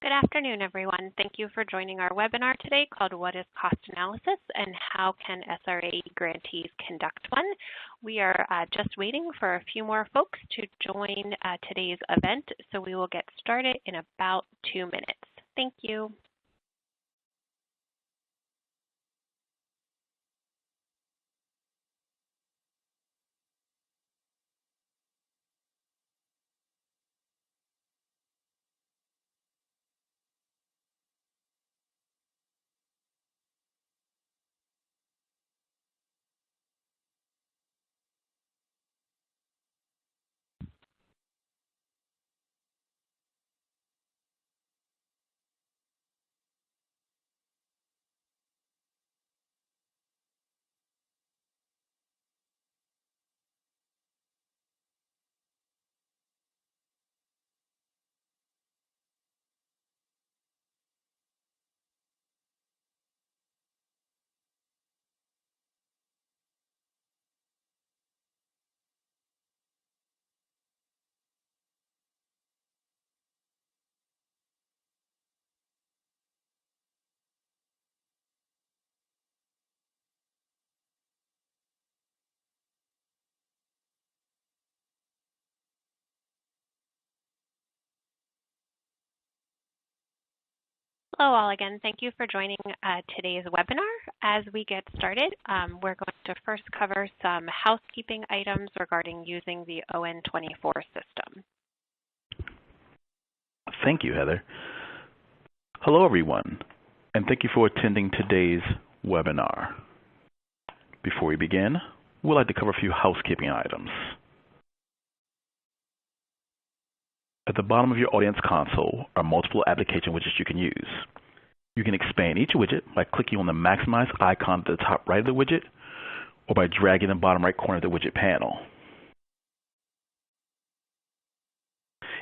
Good afternoon, everyone. Thank you for joining our webinar today called What is Cost Analysis and How Can SRAE Grantees Conduct One? We are just waiting for a few more folks to join today's event, so we will get started in about 2 minutes. Thank you. Hello all again. Thank you for joining today's webinar. As we get started, we're going to first cover some housekeeping items regarding using the ON24 system. Thank you, Heather. Hello, everyone, and thank you for attending today's webinar. Before we begin, we'd like to cover a few housekeeping items. At the bottom of your audience console are multiple application widgets you can use. You can expand each widget by clicking on the Maximize icon at the top right of the widget or by dragging the bottom right corner of the widget panel.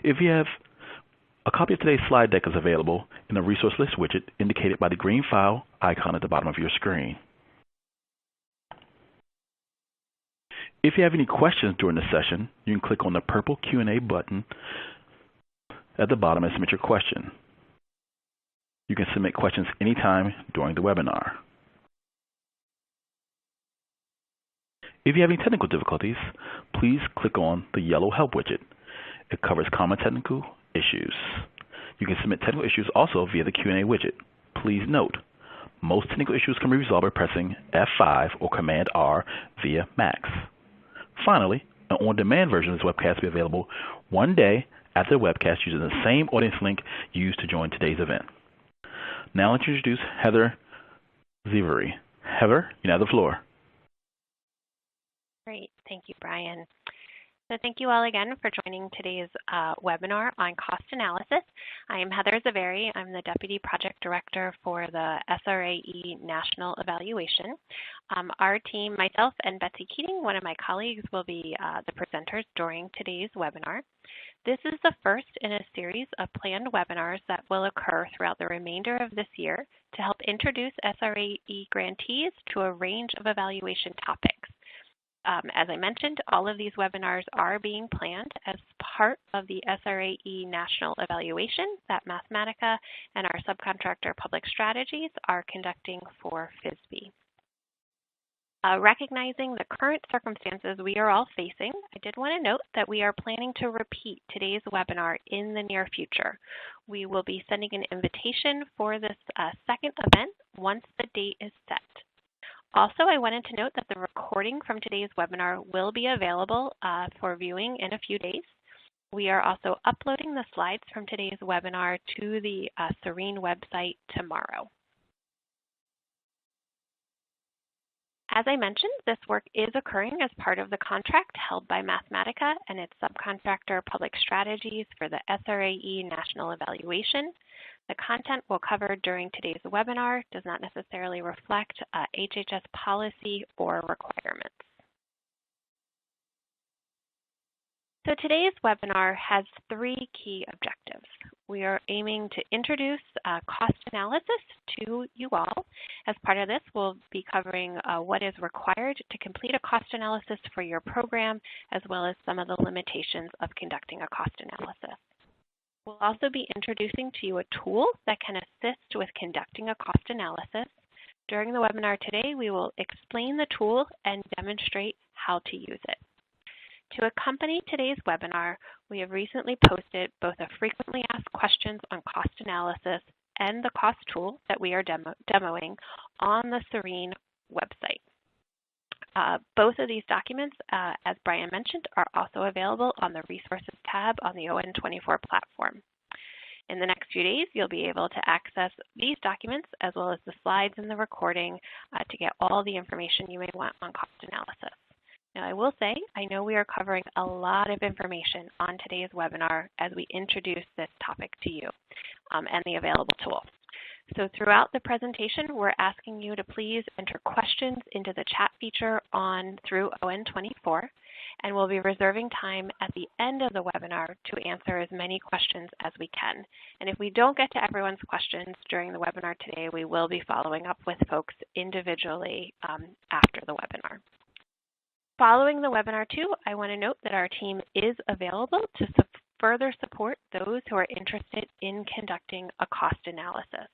If you have a copy of today's slide deck is available in the Resource List widget indicated by the green file icon at the bottom of your screen. If you have any questions during the session, you can click on the purple Q&A button at the bottom and submit your question. You can submit questions anytime during the webinar. If you have any technical difficulties, please click on the yellow Help widget. It covers common technical issues. You can submit technical issues also via the Q&A widget. Please note, most technical issues can be resolved by pressing F5 or Command R via Macs. Finally, an on-demand version of this webcast will be available one day after the webcast using the same audience link used to join today's event. Now let's introduce Heather Zevery. Heather, you have the floor. Great. Thank you, Brian. So thank you all again for joining today's webinar on cost analysis. I am Heather Zevery. I'm the Deputy Project Director for the SRAE National Evaluation. Our team, myself and Betsy Keating, one of my colleagues, will be the presenters during today's webinar. This is the first in a series of planned webinars that will occur throughout the remainder of this year to help introduce SRAE grantees to a range of evaluation topics. As I mentioned, all of these webinars are being planned as part of the SRAE National Evaluation that Mathematica and our subcontractor Public Strategies are conducting for FISB. Recognizing the current circumstances we are all facing, I did want to note that we are planning to repeat today's webinar in the near future. We will be sending an invitation for this second event once the date is set. Also, I wanted to note that the recording from today's webinar will be available for viewing in a few days. We are also uploading the slides from today's webinar to the SRAE website tomorrow. As I mentioned, this work is occurring as part of the contract held by Mathematica and its subcontractor Public Strategies for the SRAE National Evaluation. The content we'll cover during today's webinar does not necessarily reflect HHS policy or requirements. So today's webinar has 3 key objectives. We are aiming to introduce cost analysis to you all. As part of this, we'll be covering what is required to complete a cost analysis for your program, as well as some of the limitations of conducting a cost analysis. We'll also be introducing to you a tool that can assist with conducting a cost analysis. During the webinar today, we will explain the tool and demonstrate how to use it. To accompany today's webinar, we have recently posted both a frequently asked questions on cost analysis and the cost tool that we are demoing on the SRAE website. Both of these documents, as Brian mentioned, are also available on the Resources tab on the ON24 platform. In the next few days, you'll be able to access these documents as well as the slides and the recording to get all the information you may want on cost analysis. Now, I will say, I know we are covering a lot of information on today's webinar as we introduce this topic to you and the available tool. So throughout the presentation, we're asking you to please enter questions into the chat feature on through ON24, and we'll be reserving time at the end of the webinar to answer as many questions as we can. And if we don't get to everyone's questions during the webinar today, we will be following up with folks individually after the webinar. Following the webinar too, I want to note that our team is available to further support those who are interested in conducting a cost analysis.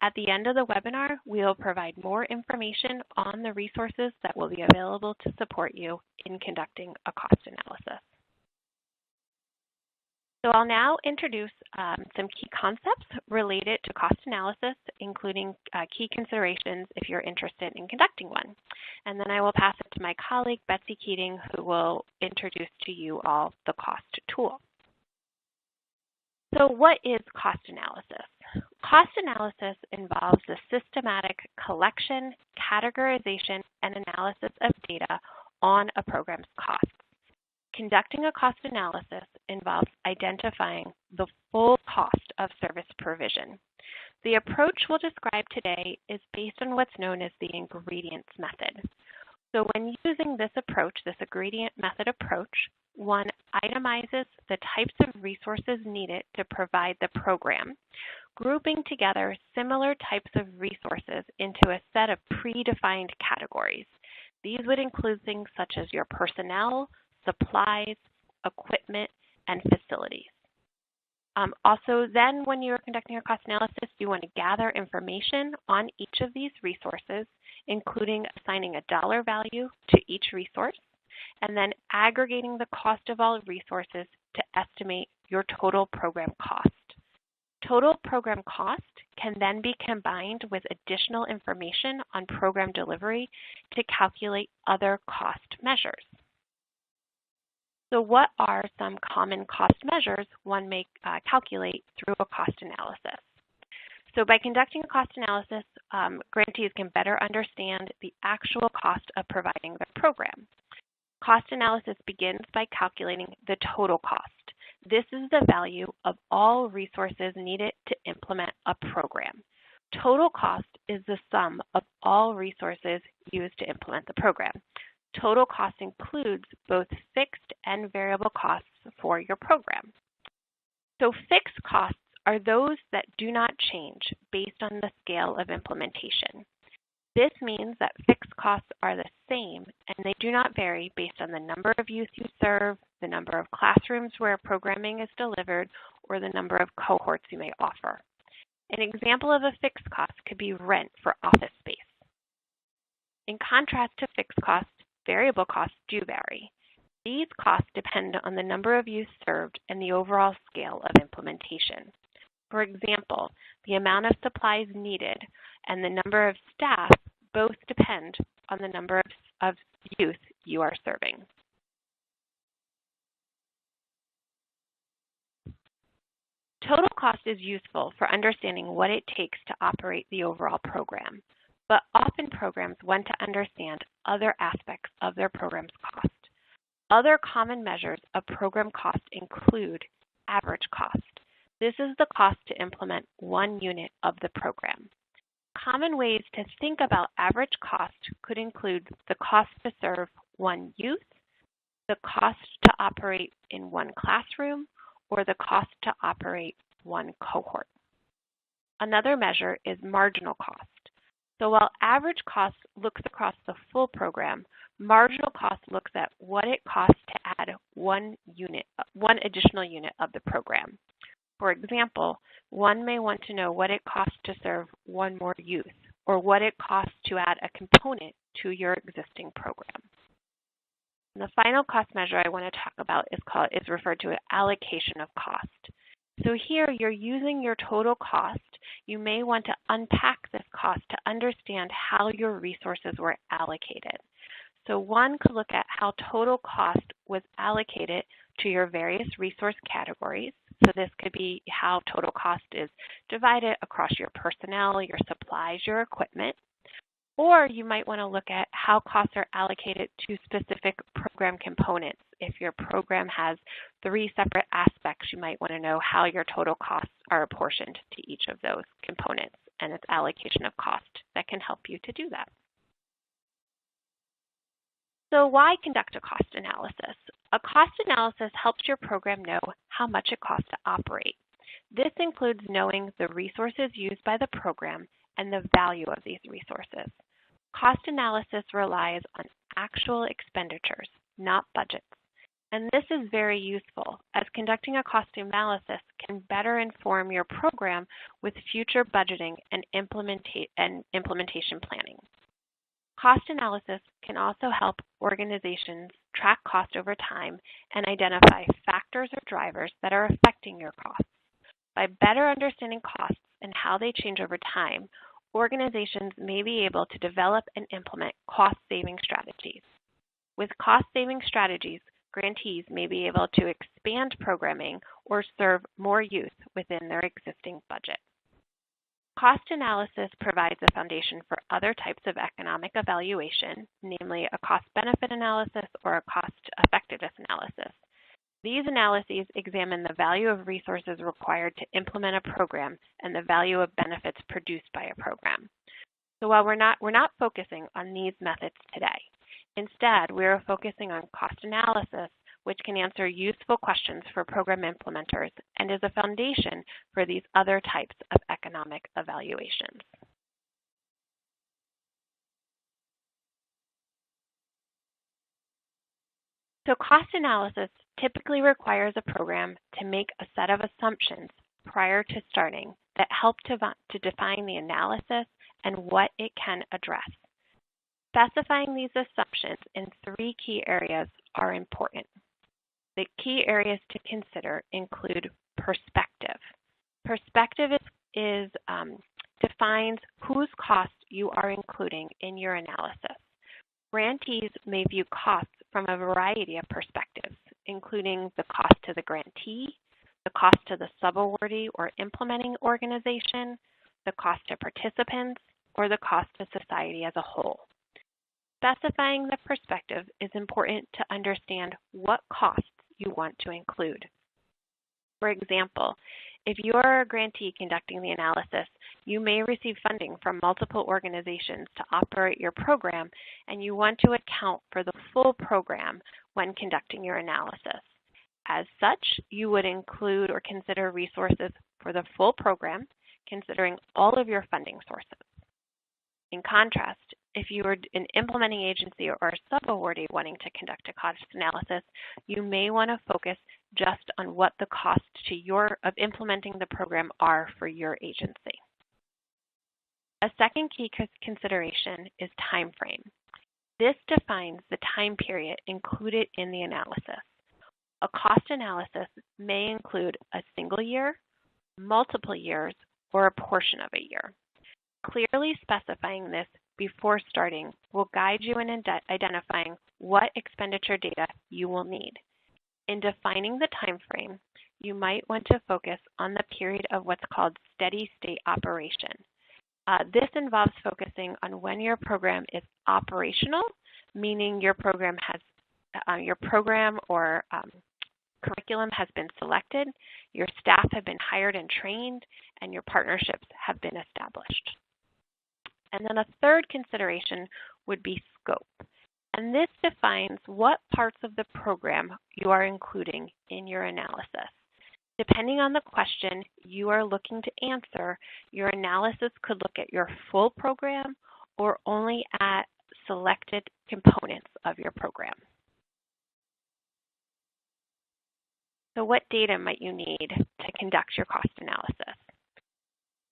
At the end of the webinar, we will provide more information on the resources that will be available to support you in conducting a cost analysis. So I'll now introduce some key concepts related to cost analysis, including key considerations if you're interested in conducting one. And then I will pass it to my colleague, Betsy Keating, who will introduce to you all the cost tool. So what is cost analysis? Cost analysis involves the systematic collection, categorization, and analysis of data on a program's costs. Conducting a cost analysis involves identifying the full cost of service provision. The approach we'll describe today is based on what's known as the ingredients method. So when using this approach, this ingredient method approach, one itemizes the types of resources needed to provide the program, grouping together similar types of resources into a set of predefined categories. These would include things such as your personnel, supplies, equipment, and facilities. Also, then when you're conducting a cost analysis, you want to gather information on each of these resources, including assigning a dollar value to each resource, and then aggregating the cost of all resources to estimate your total program cost. Total program cost can then be combined with additional information on program delivery to calculate other cost measures. So what are some common cost measures one may calculate through a cost analysis? So by conducting a cost analysis, grantees can better understand the actual cost of providing their program. Cost analysis begins by calculating the total cost. This is the value of all resources needed to implement a program. Total cost is the sum of all resources used to implement the program. Total cost includes both fixed and variable costs for your program. So fixed costs are those that do not change based on the scale of implementation. This means that fixed costs are the same and they do not vary based on the number of youth you serve, the number of classrooms where programming is delivered, or the number of cohorts you may offer. An example of a fixed cost could be rent for office space. In contrast to fixed costs, variable costs do vary. These costs depend on the number of youth served and the overall scale of implementation. For example, the amount of supplies needed and the number of staff both depend on the number of youth you are serving. Total cost is useful for understanding what it takes to operate the overall program, but often programs want to understand other aspects of their program's cost. Other common measures of program cost include average cost. This is the cost to implement one unit of the program. Common ways to think about average cost could include the cost to serve one youth, the cost to operate in one classroom, or the cost to operate one cohort. Another measure is marginal cost. So while average cost looks across the full program, marginal cost looks at what it costs to add one additional unit of the program. For example, one may want to know what it costs to serve one more youth, or what it costs to add a component to your existing program. And the final cost measure I want to talk about is referred to as allocation of cost. So here you're using your total cost. You may want to unpack this cost to understand how your resources were allocated. So one could look at how total cost was allocated to your various resource categories. So this could be how total cost is divided across your personnel, your supplies, your equipment. Or you might want to look at how costs are allocated to specific program components. If your program has 3 separate aspects, you might want to know how your total costs are apportioned to each of those components and its allocation of cost that can help you to do that. So why conduct a cost analysis? A cost analysis helps your program know how much it costs to operate. This includes knowing the resources used by the program and the value of these resources. Cost analysis relies on actual expenditures, not budgets. And this is very useful, as conducting a cost analysis can better inform your program with future budgeting and implementation planning. Cost analysis can also help organizations track cost over time and identify factors or drivers that are affecting your costs. By better understanding costs and how they change over time, organizations may be able to develop and implement cost-saving strategies. With cost-saving strategies, grantees may be able to expand programming or serve more youth within their existing budget. Cost analysis provides a foundation for other types of economic evaluation, namely a cost-benefit analysis or a cost-effectiveness analysis. These analyses examine the value of resources required to implement a program and the value of benefits produced by a program. So while we're not focusing on these methods today, instead we are focusing on cost analysis, which can answer useful questions for program implementers and is a foundation for these other types of economic evaluations. So cost analysis typically requires a program to make a set of assumptions prior to starting that help to define the analysis and what it can address. Specifying these assumptions in 3 key areas are important. The key areas to consider include perspective. Perspective defines whose costs you are including in your analysis. Grantees may view costs from a variety of perspectives, including the cost to the grantee, the cost to the sub-awardee or implementing organization, the cost to participants, or the cost to society as a whole. Specifying the perspective is important to understand what costs you want to include. For example, if you're a grantee conducting the analysis, you may receive funding from multiple organizations to operate your program, and you want to account for the full program when conducting your analysis. As such, you would include or consider resources for the full program, considering all of your funding sources. In contrast, if you are an implementing agency or a sub-awardee wanting to conduct a cost analysis, you may want to focus just on what the costs of implementing the program are for your agency. A second key consideration is time frame. This defines the time period included in the analysis. A cost analysis may include a single year, multiple years, or a portion of a year. Clearly specifying this before starting will guide you in identifying what expenditure data you will need. In defining the time frame, you might want to focus on the period of what's called steady state operation. This involves focusing on when your program is operational, meaning your program or curriculum has been selected, your staff have been hired and trained, and your partnerships have been established. And then a third consideration would be scope. And this defines what parts of the program you are including in your analysis. Depending on the question you are looking to answer, your analysis could look at your full program or only at selected components of your program. So what data might you need to conduct your cost analysis?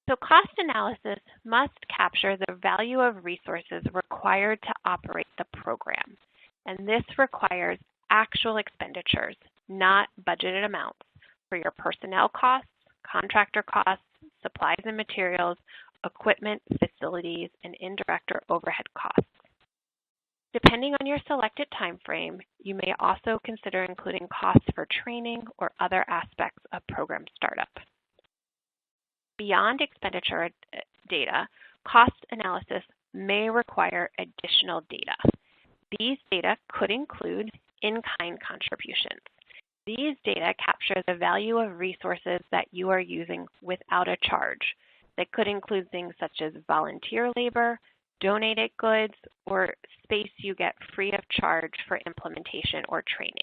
So cost analysis must capture the value of resources required to operate the program. And this requires actual expenditures, not budgeted amounts, for your personnel costs, contractor costs, supplies and materials, equipment, facilities, and indirect or overhead costs. Depending on your selected time frame, you may also consider including costs for training or other aspects of program startup. Beyond expenditure data, cost analysis may require additional data. These data could include in-kind contributions. These data capture the value of resources that you are using without a charge. They could include things such as volunteer labor, donated goods, or space you get free of charge for implementation or training.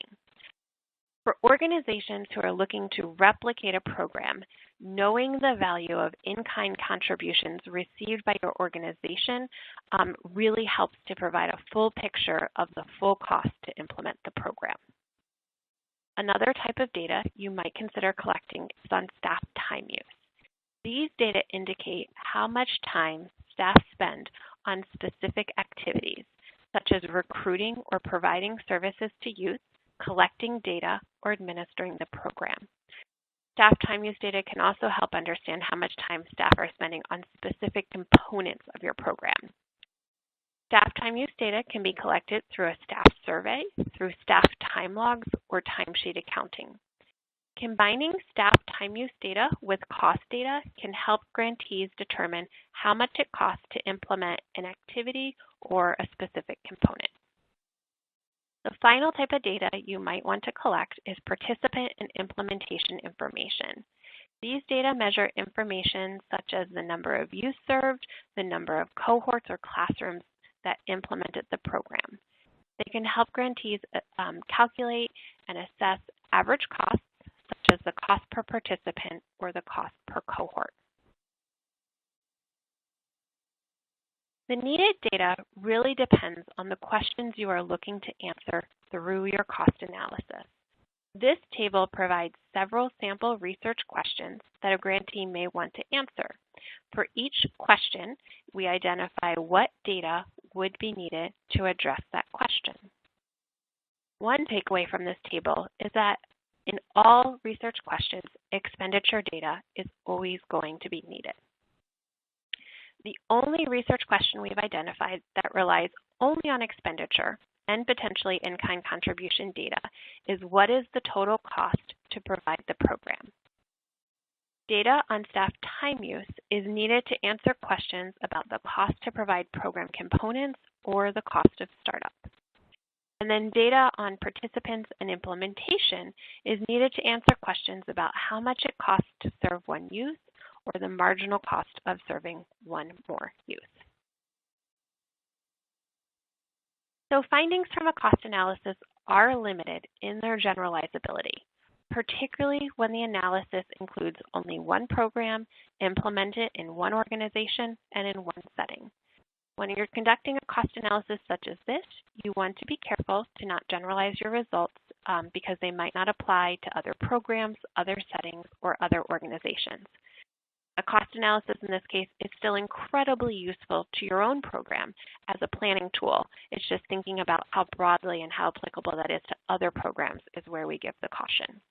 For organizations who are looking to replicate a program, knowing the value of in-kind contributions received by your organization really helps to provide a full picture of the full cost to implement the program. Another type of data you might consider collecting is on staff time use. These data indicate how much time staff spend on specific activities, such as recruiting or providing services to youth, collecting data, or administering the program. Staff time use data can also help understand how much time staff are spending on specific components of your program. Staff time use data can be collected through a staff survey, through staff time logs, or timesheet accounting. Combining staff time use data with cost data can help grantees determine how much it costs to implement an activity or a specific component. The final type of data you might want to collect is participant and implementation information. These data measure information such as the number of youth served, the number of cohorts or classrooms that implemented the program. They can help grantees calculate and assess average costs, such as the cost per participant or the cost per cohort. The needed data really depends on the questions you are looking to answer through your cost analysis. This table provides several sample research questions that a grantee may want to answer. For each question, we identify what data would be needed to address that question. One takeaway from this table is that in all research questions, expenditure data is always going to be needed. The only research question we've identified that relies only on expenditure and potentially in-kind contribution data is what is the total cost to provide the program. Data on staff time use is needed to answer questions about the cost to provide program components or the cost of startup. And then data on participants and implementation is needed to answer questions about how much it costs to serve one youth or the marginal cost of serving one more youth. So findings from a cost analysis are limited in their generalizability, particularly when the analysis includes only one program implemented in one organization and in one setting. When you're conducting a cost analysis such as this, you want to be careful to not generalize your results because they might not apply to other programs, other settings, or other organizations. A cost analysis in this case is still incredibly useful to your own program as a planning tool. It's just thinking about how broadly and how applicable that is to other programs is where we give the caution.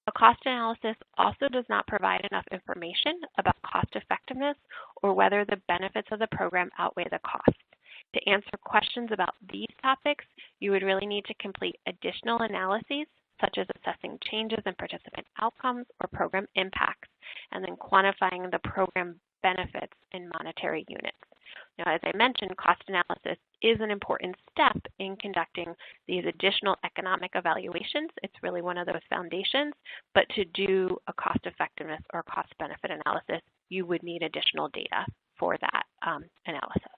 A cost analysis also does not provide enough information about cost effectiveness or whether the benefits of the program outweigh the costs. To answer questions about these topics, you would really need to complete additional analyses, such as assessing changes in participant outcomes or program impacts, and then quantifying the program benefits in monetary units. Now, as I mentioned, cost analysis is an important step in conducting these additional economic evaluations. It's really one of those foundations, but to do a cost effectiveness or cost benefit analysis, you would need additional data for that analysis.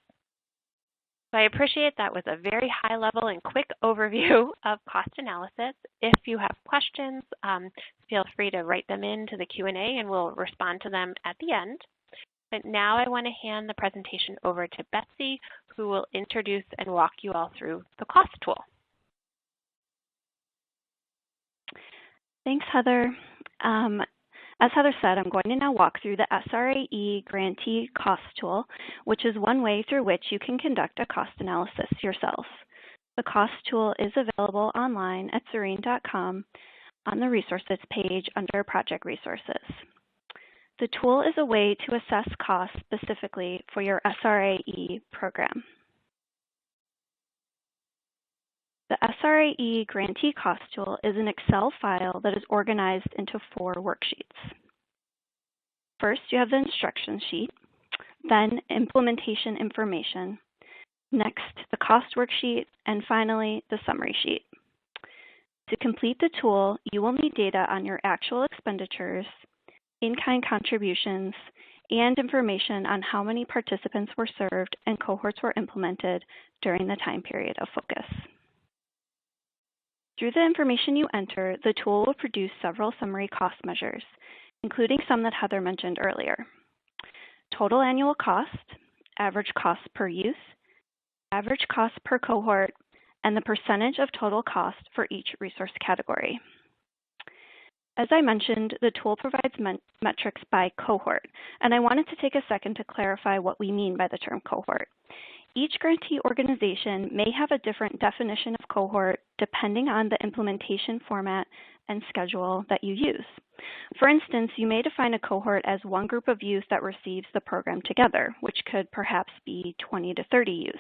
So I appreciate that was a very high level and quick overview of cost analysis. If you have questions, feel free to write them into the Q&A and we'll respond to them at the end. But now I want to hand the presentation over to Betsy, who will introduce and walk you all through the cost tool. Thanks, Heather. As Heather said, I'm going to now walk through the SRAE Grantee Cost Tool, which is one way through which you can conduct a cost analysis yourself. The cost tool is available online at serene.com on the resources page under project resources. The tool is a way to assess costs specifically for your SRAE program. The SRAE Grantee Cost Tool is an Excel file that is organized into 4 worksheets. First, you have the instruction sheet, then implementation information, next the cost worksheet, and finally the summary sheet. To complete the tool, you will need data on your actual expenditures, in-kind contributions, and information on how many participants were served and cohorts were implemented during the time period of focus. Through the information you enter, the tool will produce several summary cost measures, including some that Heather mentioned earlier: total annual cost, average cost per use, average cost per cohort, and the percentage of total cost for each resource category. As I mentioned, the tool provides metrics by cohort, and I wanted to take a second to clarify what we mean by the term cohort. Each grantee organization may have a different definition of cohort depending on the implementation format and schedule that you use. For instance, you may define a cohort as one group of youth that receives the program together, which could perhaps be 20 to 30 youth.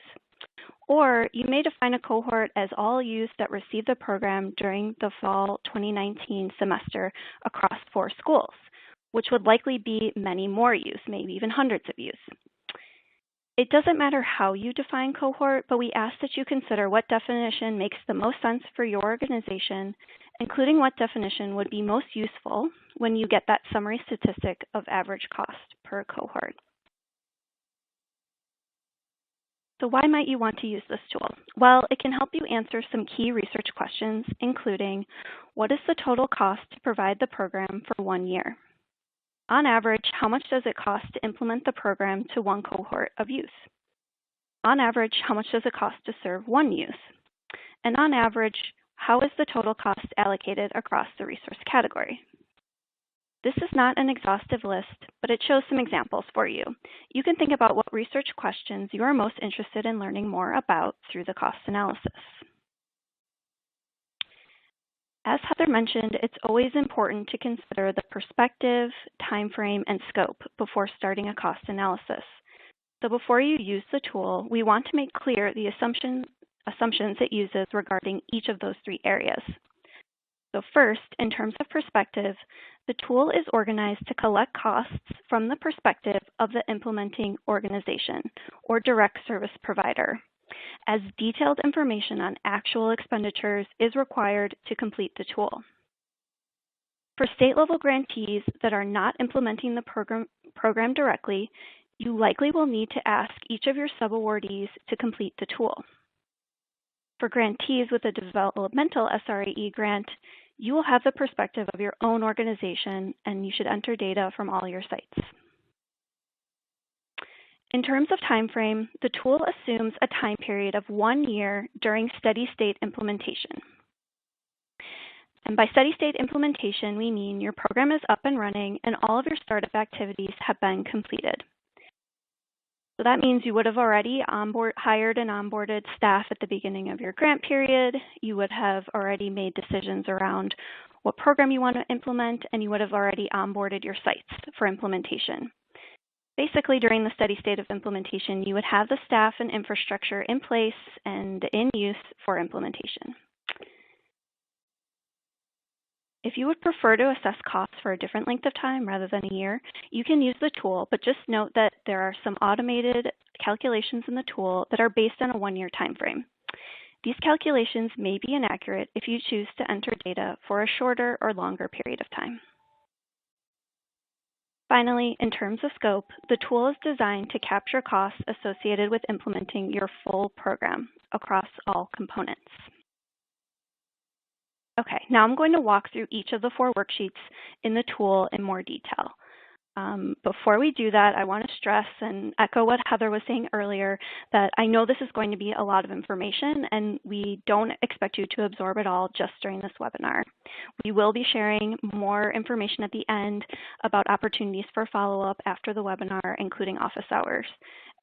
Or you may define a cohort as all youth that receive the program during the fall 2019 semester across 4 schools, which would likely be many more youth, maybe even hundreds of youth. It doesn't matter how you define cohort, but we ask that you consider what definition makes the most sense for your organization, including what definition would be most useful when you get that summary statistic of average cost per cohort. So why might you want to use this tool? Well, it can help you answer some key research questions, including what is the total cost to provide the program for 1 year? On average, how much does it cost to implement the program to one cohort of youth? On average, how much does it cost to serve one youth? And on average, how is the total cost allocated across the resource category? This is not an exhaustive list, but it shows some examples for you. You can think about what research questions you are most interested in learning more about through the cost analysis. As Heather mentioned, it's always important to consider the perspective, time frame, and scope before starting a cost analysis. So before you use the tool, we want to make clear the assumptions it uses regarding each of those 3 areas. So first, in terms of perspective, the tool is organized to collect costs from the perspective of the implementing organization or direct service provider, as detailed information on actual expenditures is required to complete the tool. For state-level grantees that are not implementing the program directly, you likely will need to ask each of your sub-awardees to complete the tool. For grantees with a developmental SRAE grant, you will have the perspective of your own organization, and you should enter data from all your sites. In terms of time frame, the tool assumes a time period of 1 year during steady state implementation. And by steady state implementation, we mean your program is up and running and all of your startup activities have been completed. So that means you would have already hired and onboarded staff at the beginning of your grant period. You would have already made decisions around what program you want to implement, and you would have already onboarded your sites for implementation. Basically, during the steady state of implementation, you would have the staff and infrastructure in place and in use for implementation. If you would prefer to assess costs for a different length of time rather than a year, you can use the tool, but just note that there are some automated calculations in the tool that are based on a 1-year time frame. These calculations may be inaccurate if you choose to enter data for a shorter or longer period of time. Finally, in terms of scope, the tool is designed to capture costs associated with implementing your full program across all components. Okay, now I'm going to walk through each of the 4 worksheets in the tool in more detail. Before we do that, I want to stress and echo what Heather was saying earlier, that I know this is going to be a lot of information and we don't expect you to absorb it all just during this webinar. We will be sharing more information at the end about opportunities for follow-up after the webinar, including office hours.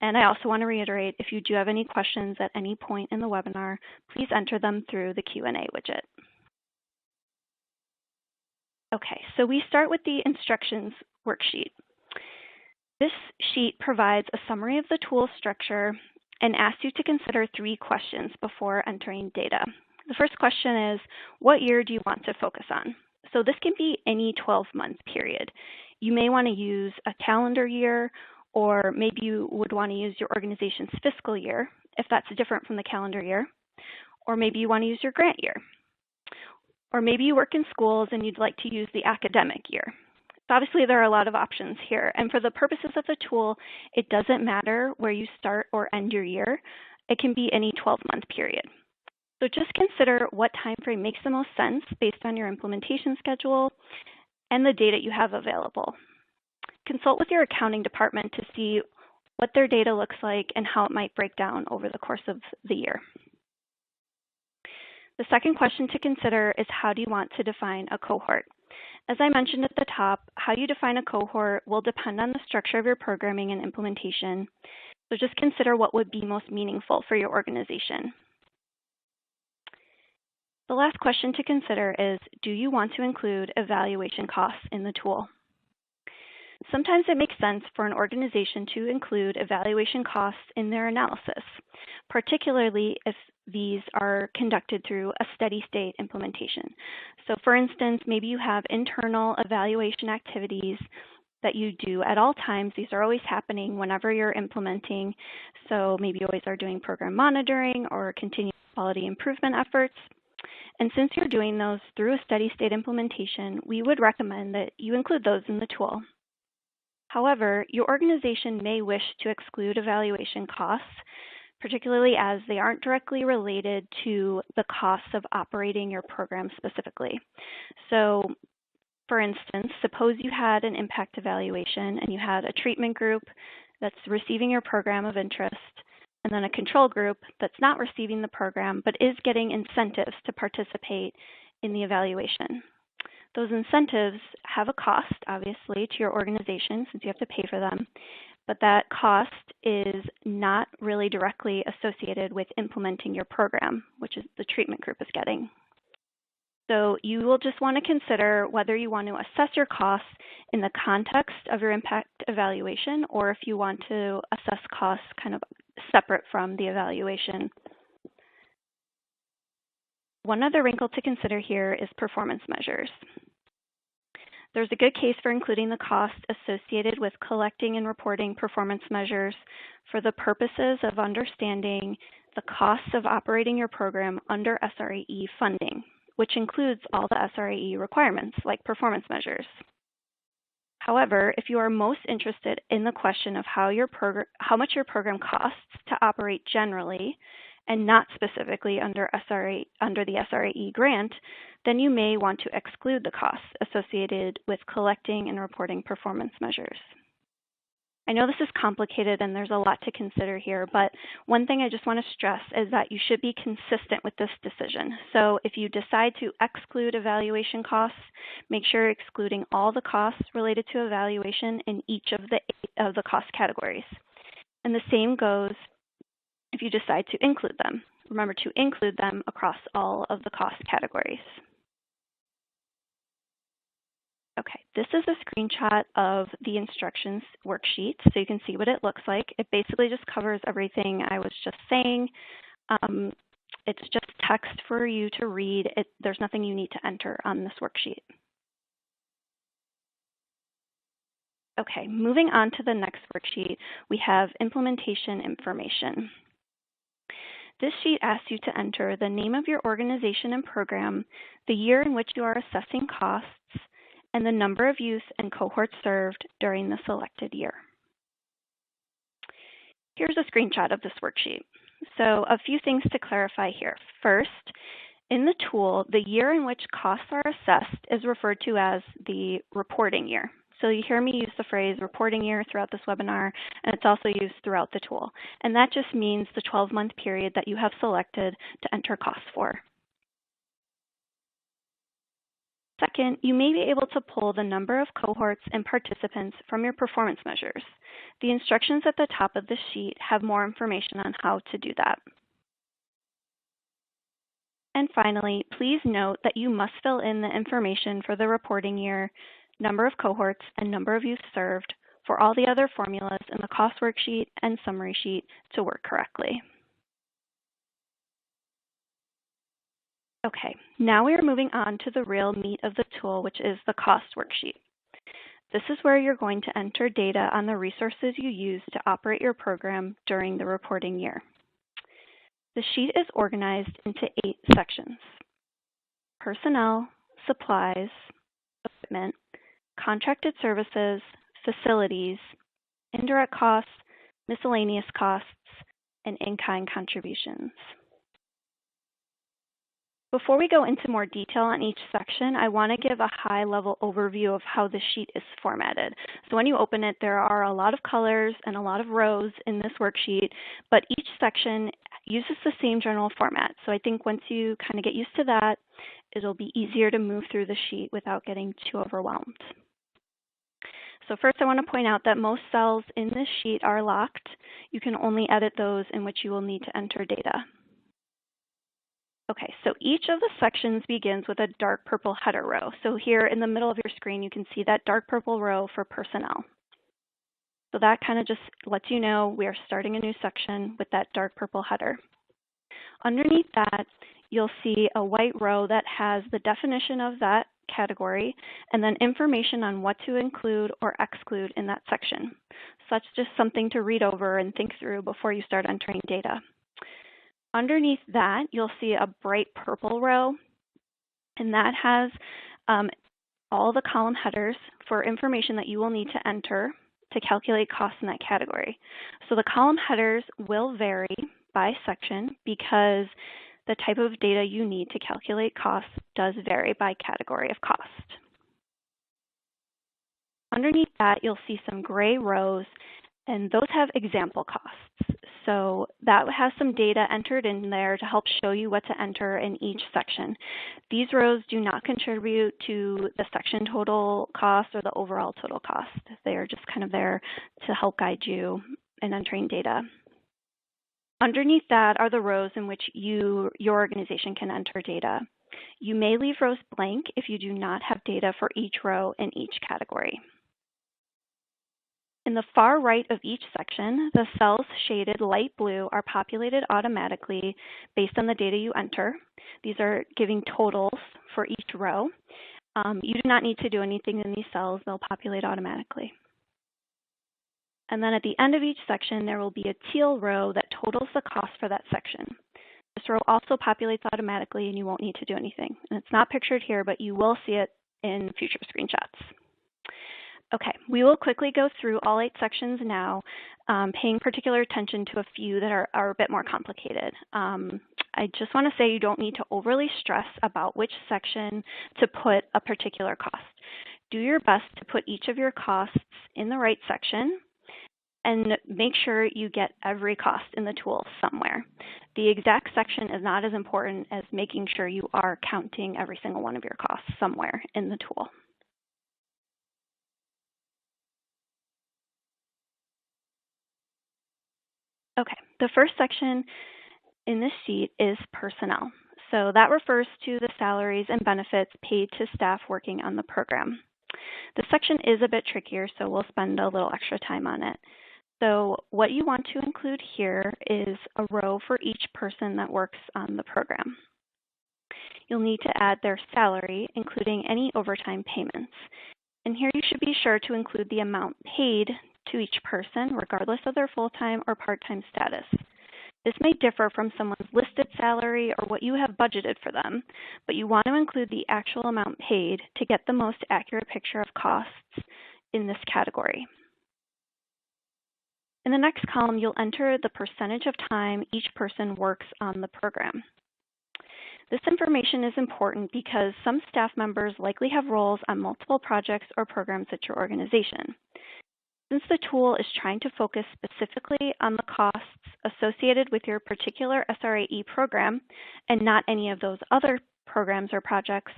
And I also want to reiterate, if you do have any questions at any point in the webinar, please enter them through the Q&A widget. Okay, so we start with the instructions worksheet. This sheet provides a summary of the tool structure and asks you to consider 3 questions before entering data. The first question is, what year do you want to focus on? So this can be any 12-month period. You may want to use a calendar year, or maybe you would want to use your organization's fiscal year, if that's different from the calendar year, or maybe you want to use your grant year. Or maybe you work in schools and you'd like to use the academic year. So obviously there are a lot of options here, and for the purposes of the tool, it doesn't matter where you start or end your year. It can be any 12-month period. So just consider what time frame makes the most sense based on your implementation schedule and the data you have available. Consult with your accounting department to see what their data looks like and how it might break down over the course of the year. The second question to consider is, how do you want to define a cohort? As I mentioned at the top, how you define a cohort will depend on the structure of your programming and implementation. So just consider what would be most meaningful for your organization. The last question to consider is, do you want to include evaluation costs in the tool? Sometimes it makes sense for an organization to include evaluation costs in their analysis, particularly if these are conducted through a steady state implementation. So for instance, maybe you have internal evaluation activities that you do at all times. These are always happening whenever you're implementing. So maybe you always are doing program monitoring or continuous quality improvement efforts. And since you're doing those through a steady state implementation, we would recommend that you include those in the tool. However, your organization may wish to exclude evaluation costs, particularly as they aren't directly related to the costs of operating your program specifically. So, for instance, suppose you had an impact evaluation and you had a treatment group that's receiving your program of interest, and then a control group that's not receiving the program but is getting incentives to participate in the evaluation. Those incentives have a cost, obviously, to your organization since you have to pay for them, but that cost is not really directly associated with implementing your program, which is the treatment group is getting. So you will just want to consider whether you want to assess your costs in the context of your impact evaluation, or if you want to assess costs kind of separate from the evaluation. One other wrinkle to consider here is performance measures. There's a good case for including the cost associated with collecting and reporting performance measures for the purposes of understanding the costs of operating your program under SRAE funding, which includes all the SRAE requirements like performance measures. However, if you are most interested in the question of how much your program costs to operate generally and not specifically under the SRAE grant, then you may want to exclude the costs associated with collecting and reporting performance measures. I know this is complicated and there's a lot to consider here, but one thing I just want to stress is that you should be consistent with this decision. So if you decide to exclude evaluation costs, make sure you're excluding all the costs related to evaluation in each of the 8 of the cost categories. And the same goes if you decide to include them. Remember to include them across all of the cost categories. Okay, this is a screenshot of the instructions worksheet, so you can see what it looks like. It basically just covers everything I was just saying. It's just text for you to read. There's nothing you need to enter on this worksheet. Okay, moving on to the next worksheet, we have implementation information. This sheet asks you to enter the name of your organization and program, the year in which you are assessing costs, and the number of youth and cohorts served during the selected year. Here's a screenshot of this worksheet. So a few things to clarify here. First, in the tool, the year in which costs are assessed is referred to as the reporting year. So you hear me use the phrase reporting year throughout this webinar, and it's also used throughout the tool. And that just means the 12-month period that you have selected to enter costs for. Second, you may be able to pull the number of cohorts and participants from your performance measures. The instructions at the top of the sheet have more information on how to do that. And finally, please note that you must fill in the information for the reporting year, number of cohorts, and number of youth served for all the other formulas in the cost worksheet and summary sheet to work correctly. Okay, now we are moving on to the real meat of the tool, which is the cost worksheet. This is where you're going to enter data on the resources you use to operate your program during the reporting year. The sheet is organized into 8 sections: personnel, supplies, equipment, contracted services, facilities, indirect costs, miscellaneous costs, and in-kind contributions. Before we go into more detail on each section, I want to give a high-level overview of how the sheet is formatted. So when you open it, there are a lot of colors and a lot of rows in this worksheet, but each section uses the same general format. So I think once you kind of get used to that, it'll be easier to move through the sheet without getting too overwhelmed. So first, I want to point out that most cells in this sheet are locked. You can only edit those in which you will need to enter data. Okay, so each of the sections begins with a dark purple header row. So here in the middle of your screen, you can see that dark purple row for personnel. So that kind of just lets you know we are starting a new section with that dark purple header. Underneath that, you'll see a white row that has the definition of that category and then information on what to include or exclude in that section. So that's just something to read over and think through before you start entering data. Underneath that, you'll see a bright purple row, and that has all the column headers for information that you will need to enter to calculate costs in that category. So the column headers will vary by section because the type of data you need to calculate costs does vary by category of cost. Underneath that, you'll see some gray rows, and those have example costs. So that has some data entered in there to help show you what to enter in each section. These rows do not contribute to the section total cost or the overall total cost. They are just kind of there to help guide you in entering data. Underneath that are the rows in which your organization can enter data. You may leave rows blank if you do not have data for each row in each category. In the far right of each section, the cells shaded light blue are populated automatically based on the data you enter. These are giving totals for each row. You do not need to do anything in these cells. They'll populate automatically. And then at the end of each section, there will be a teal row that totals the cost for that section. This row also populates automatically, and you won't need to do anything. And it's not pictured here, but you will see it in future screenshots. Okay, we will quickly go through all 8 sections now, paying particular attention to a few that are a bit more complicated. I just want to say you don't need to overly stress about which section to put a particular cost. Do your best to put each of your costs in the right section and make sure you get every cost in the tool somewhere. The exact section is not as important as making sure you are counting every single one of your costs somewhere in the tool. Okay, the first section in this sheet is personnel. So that refers to the salaries and benefits paid to staff working on the program. This section is a bit trickier, so we'll spend a little extra time on it. So what you want to include here is a row for each person that works on the program. You'll need to add their salary, including any overtime payments. And here you should be sure to include the amount paid to each person, regardless of their full-time or part-time status. This may differ from someone's listed salary or what you have budgeted for them, but you want to include the actual amount paid to get the most accurate picture of costs in this category. In the next column, you'll enter the percentage of time each person works on the program. This information is important because some staff members likely have roles on multiple projects or programs at your organization. Since the tool is trying to focus specifically on the costs associated with your particular SRAE program and not any of those other programs or projects,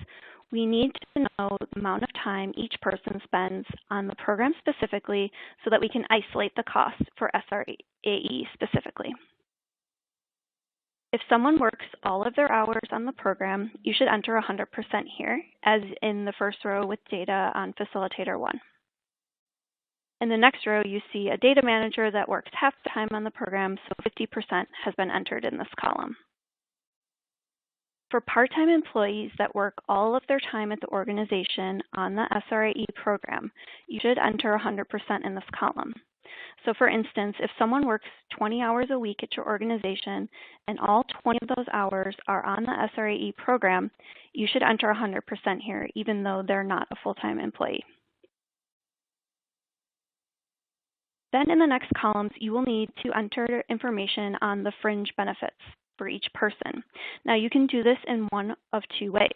we need to know the amount of time each person spends on the program specifically so that we can isolate the cost for SRAE specifically. If someone works all of their hours on the program, you should enter 100% here, as in the first row with data on Facilitator 1. In the next row, you see a data manager that works half the time on the program, so 50% has been entered in this column. For part-time employees that work all of their time at the organization on the SRAE program, you should enter 100% in this column. So for instance, if someone works 20 hours a week at your organization and all 20 of those hours are on the SRAE program, you should enter 100% here, even though they're not a full-time employee. Then in the next columns, you will need to enter information on the fringe benefits for each person. Now you can do this in one of two ways.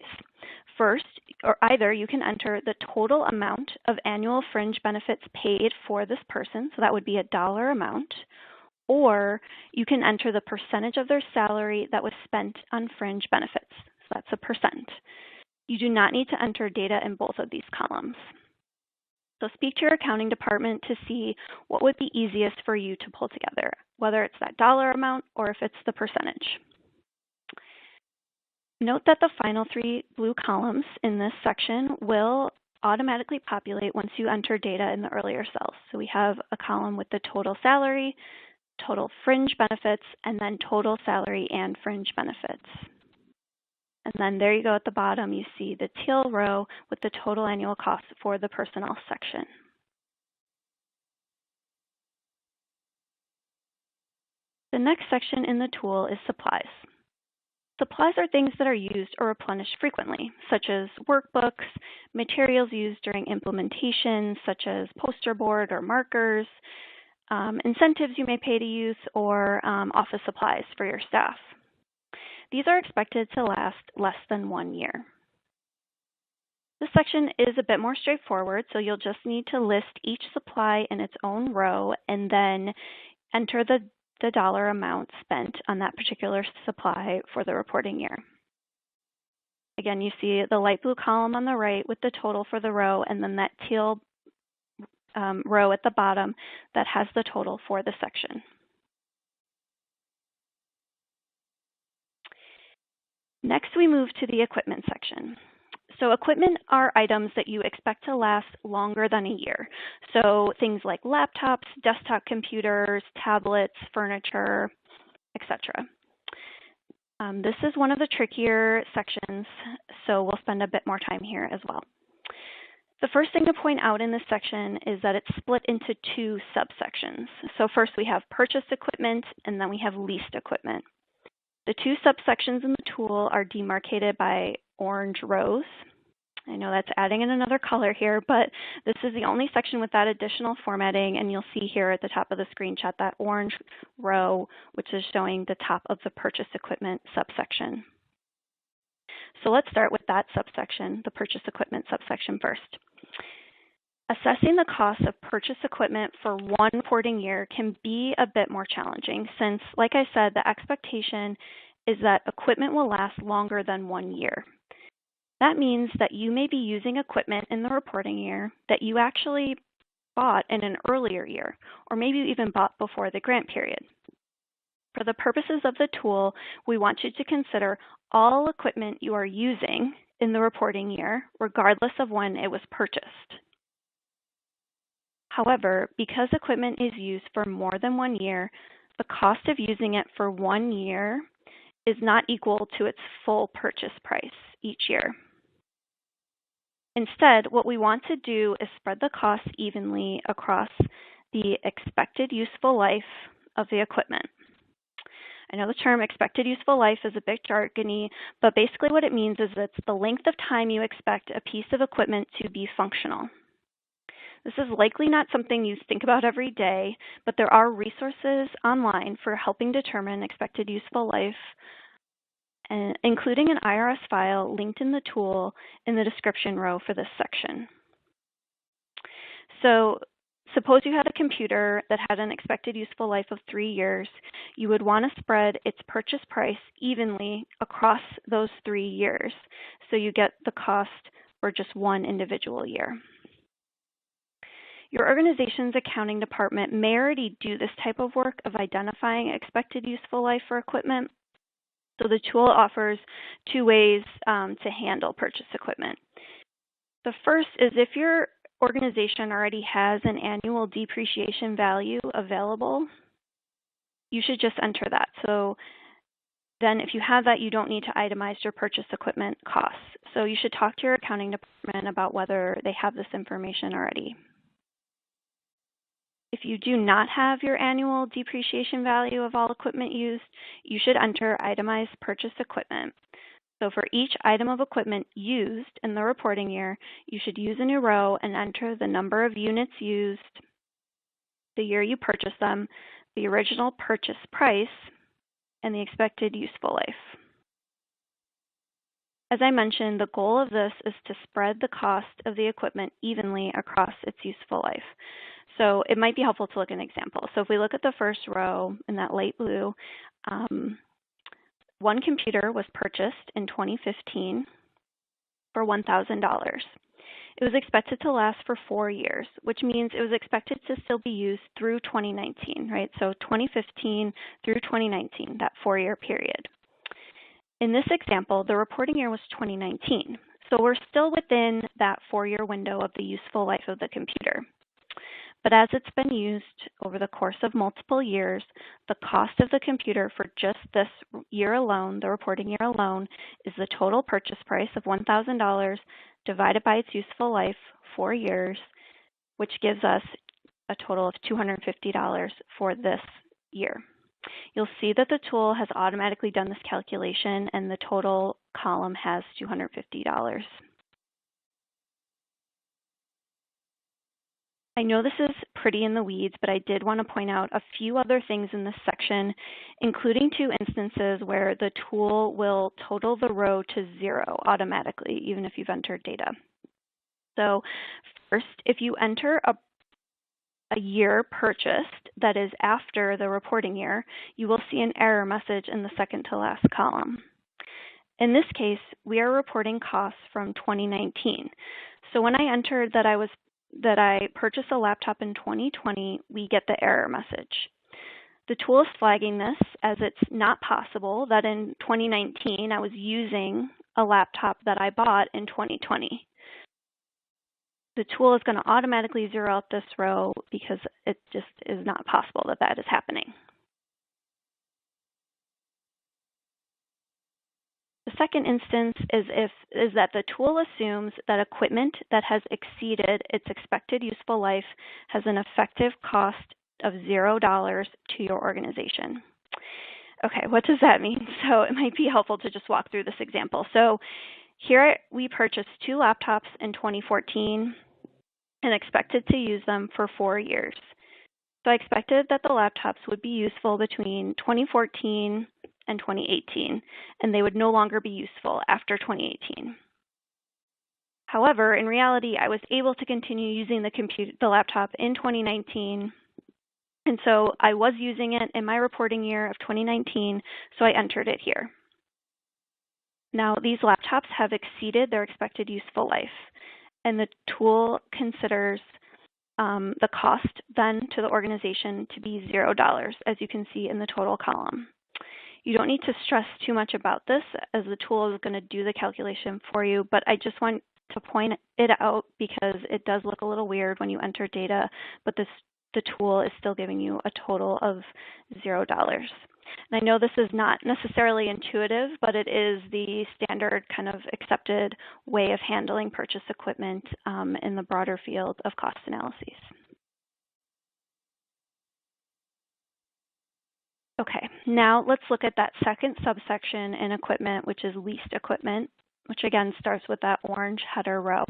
First, or either you can enter the total amount of annual fringe benefits paid for this person, so that would be a dollar amount, or you can enter the percentage of their salary that was spent on fringe benefits, so that's a percent. You do not need to enter data in both of these columns. So speak to your accounting department to see what would be easiest for you to pull together, whether it's that dollar amount or if it's the percentage. Note that the final three blue columns in this section will automatically populate once you enter data in the earlier cells. So we have a column with the total salary, total fringe benefits, and then total salary and fringe benefits. And then there you go at the bottom, you see the teal row with the total annual cost for the personnel section. The next section in the tool is supplies. Supplies are things that are used or replenished frequently, such as workbooks, materials used during implementation, such as poster board or markers, incentives you may pay to use, or office supplies for your staff. These are expected to last less than 1 year. This section is a bit more straightforward, so you'll just need to list each supply in its own row and then enter the dollar amount spent on that particular supply for the reporting year. Again, you see the light blue column on the right with the total for the row, and then that teal row at the bottom that has the total for the section. Next, we move to the equipment section. So equipment are items that you expect to last longer than a year. So things like laptops, desktop computers, tablets, furniture, etc. This is one of the trickier sections, so we'll spend a bit more time here as well. The first thing to point out in this section is that it's split into two subsections. So first we have purchased equipment, and then we have leased equipment. The two subsections in the tool are demarcated by orange rows. I know that's adding in another color here, but this is the only section with that additional formatting, and you'll see here at the top of the screenshot that orange row, which is showing the top of the purchase equipment subsection. So let's start with that subsection, the purchase equipment subsection first. Assessing the cost of purchase equipment for one reporting year can be a bit more challenging since, like I said, the expectation is that equipment will last longer than 1 year. That means that you may be using equipment in the reporting year that you actually bought in an earlier year, or maybe you even bought before the grant period. For the purposes of the tool, we want you to consider all equipment you are using in the reporting year, regardless of when it was purchased. However, because equipment is used for more than 1 year, the cost of using it for 1 year is not equal to its full purchase price each year. Instead, what we want to do is spread the costs evenly across the expected useful life of the equipment. I know the term expected useful life is a bit jargony, but basically what it means is it's the length of time you expect a piece of equipment to be functional. This is likely not something you think about every day, but there are resources online for helping determine expected useful life and including an IRS file linked in the tool in the description row for this section. So suppose you had a computer that had an expected useful life of 3 years. You would want to spread its purchase price evenly across those 3 years, so you get the cost for just one individual year. Your organization's accounting department may already do this type of work of identifying expected useful life for equipment. So the tool offers 2 ways to handle purchase equipment. The first is if your organization already has an annual depreciation value available, you should just enter that. So then if you have that, you don't need to itemize your purchase equipment costs. So you should talk to your accounting department about whether they have this information already. If you do not have your annual depreciation value of all equipment used, you should enter itemized purchase equipment. So for each item of equipment used in the reporting year, you should use a new row and enter the number of units used, the year you purchased them, the original purchase price, and the expected useful life. As I mentioned, the goal of this is to spread the cost of the equipment evenly across its useful life. So it might be helpful to look at an example. So if we look at the first row in that light blue, one computer was purchased in 2015 for $1,000. It was expected to last for 4 years, which means it was expected to still be used through 2019, right? So 2015 through 2019, that 4-year period. In this example, the reporting year was 2019. So we're still within that 4-year window of the useful life of the computer. But as it's been used over the course of multiple years, the cost of the computer for just this year alone, the reporting year alone, is the total purchase price of $1,000 divided by its useful life, 4 years, which gives us a total of $250 for this year. You'll see that the tool has automatically done this calculation and the total column has $250. I know this is pretty in the weeds, but I did want to point out a few other things in this section, including 2 instances where the tool will total the row to 0 automatically, even if you've entered data. So first, if you enter a year purchased that is after the reporting year, you will see an error message in the second to last column. In this case, we are reporting costs from 2019. So when I entered that I purchased a laptop in 2020, we get the error message. The tool is flagging this as it's not possible that in 2019 I was using a laptop that I bought in 2020. The tool is going to automatically zero out this row because it just is not possible that that is happening. The second instance is that the tool assumes that equipment that has exceeded its expected useful life has an effective cost of $0 to your organization. Okay, what does that mean? So it might be helpful to just walk through this example. So here we purchased 2 laptops in 2014 and expected to use them for 4 years. So I expected that the laptops would be useful between 2014 and 2018, and they would no longer be useful after 2018. However, in reality, I was able to continue using the laptop in 2019, and so I was using it in my reporting year of 2019, so I entered it here. Now, these laptops have exceeded their expected useful life, and the tool considers the cost then to the organization to be $0, as you can see in the total column. You don't need to stress too much about this, as the tool is going to do the calculation for you, but I just want to point it out because it does look a little weird when you enter data, but the tool is still giving you a total of $0. And I know this is not necessarily intuitive, but it is the standard kind of accepted way of handling purchase equipment in the broader field of cost analyses. Okay, now let's look at that second subsection in equipment, which is leased equipment, which again starts with that orange header row.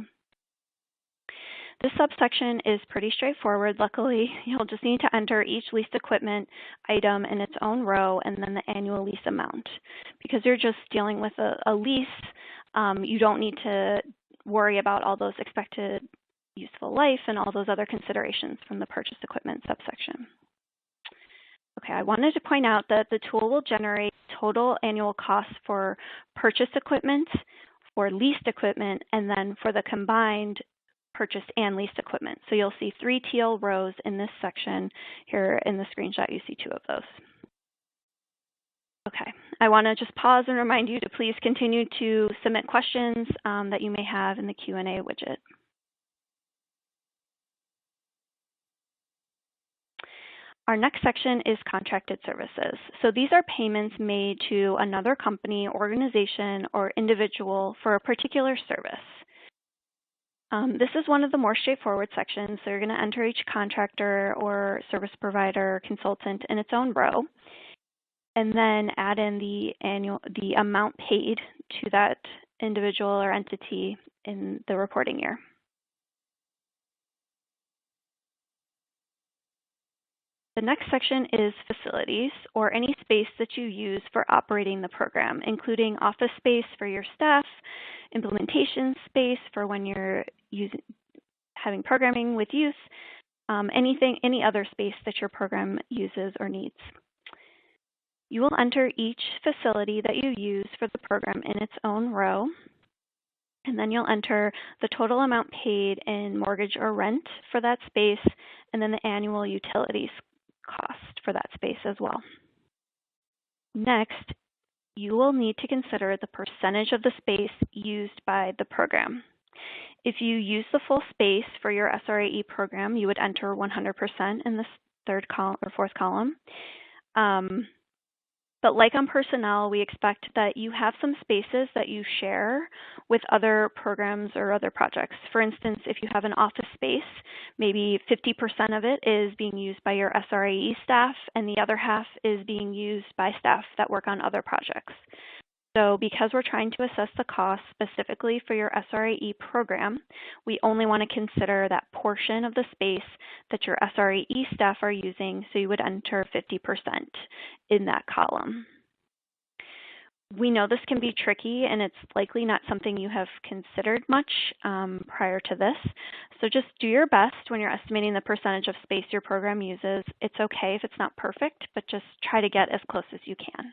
This subsection is pretty straightforward. Luckily, you'll just need to enter each leased equipment item in its own row and then the annual lease amount. Because you're just dealing with a lease, you don't need to worry about all those expected useful life and all those other considerations from the purchased equipment subsection. Okay, I wanted to point out that the tool will generate total annual costs for purchased equipment, for leased equipment, and then for the combined purchased and leased equipment. So you'll see 3 teal rows in this section. Here in the screenshot, you see 2 of those. Okay, I want to just pause and remind you to please continue to submit questions that you may have in the Q&A widget. Our next section is contracted services. So these are payments made to another company, organization, or individual for a particular service. This is one of the more straightforward sections. So you're going to enter each contractor or service provider consultant in its own row, and then add in the amount paid to that individual or entity in the reporting year. The next section is facilities, or any space that you use for operating the program, including office space for your staff, implementation space for when you're having programming with youth, any other space that your program uses or needs. You will enter each facility that you use for the program in its own row, and then you'll enter the total amount paid in mortgage or rent for that space, and then the annual utilities cost for that space as well. Next, you will need to consider the percentage of the space used by the program. If you use the full space for your SRAE program, you would enter 100% in this third column or fourth column. But like on personnel, we expect that you have some spaces that you share with other programs or other projects. For instance, if you have an office space, maybe 50% of it is being used by your SRAE staff, and the other half is being used by staff that work on other projects. So because we're trying to assess the cost specifically for your SRAE program, we only want to consider that portion of the space that your SRAE staff are using, so you would enter 50% in that column. We know this can be tricky, and it's likely not something you have considered much prior to this. So just do your best when you're estimating the percentage of space your program uses. It's okay if it's not perfect, but just try to get as close as you can.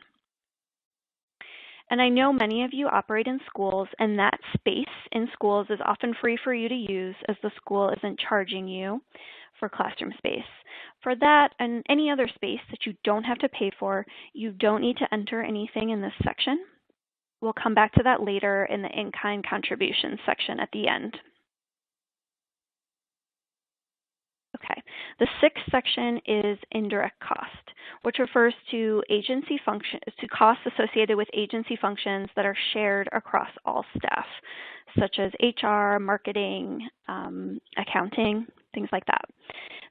And I know many of you operate in schools, and that space in schools is often free for you to use as the school isn't charging you for classroom space. For that and any other space that you don't have to pay for, you don't need to enter anything in this section. We'll come back to that later in the in-kind contributions section at the end. Okay, the sixth section is indirect cost, which refers to costs associated with agency functions that are shared across all staff, such as HR, marketing, accounting, things like that.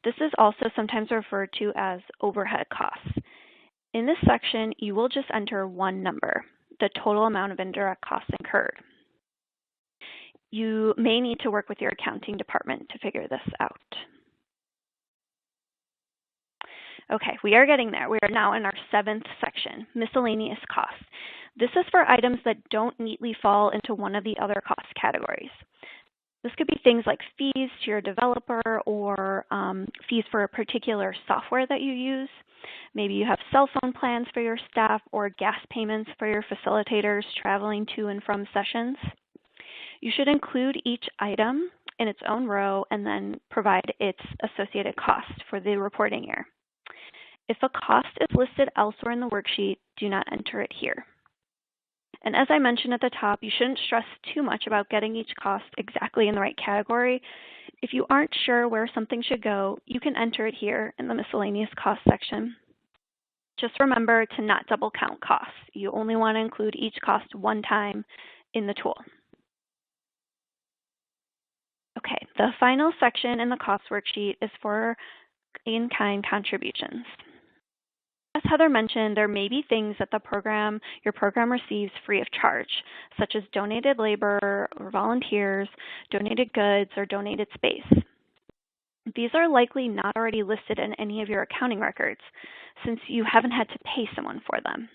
This is also sometimes referred to as overhead costs. In this section, you will just enter one number, the total amount of indirect costs incurred. You may need to work with your accounting department to figure this out. Okay, we are getting there. We are now in our seventh section, miscellaneous costs. This is for items that don't neatly fall into one of the other cost categories. This could be things like fees to your developer or fees for a particular software that you use. Maybe you have cell phone plans for your staff or gas payments for your facilitators traveling to and from sessions. You should include each item in its own row and then provide its associated cost for the reporting year. If a cost is listed elsewhere in the worksheet, do not enter it here. And as I mentioned at the top, you shouldn't stress too much about getting each cost exactly in the right category. If you aren't sure where something should go, you can enter it here in the miscellaneous cost section. Just remember to not double count costs. You only want to include each cost one time in the tool. Okay, the final section in the cost worksheet is for in-kind contributions. As Heather mentioned, there may be things that your program receives free of charge, such as donated labor or volunteers, donated goods, or donated space. These are likely not already listed in any of your accounting records since you haven't had to pay someone for them.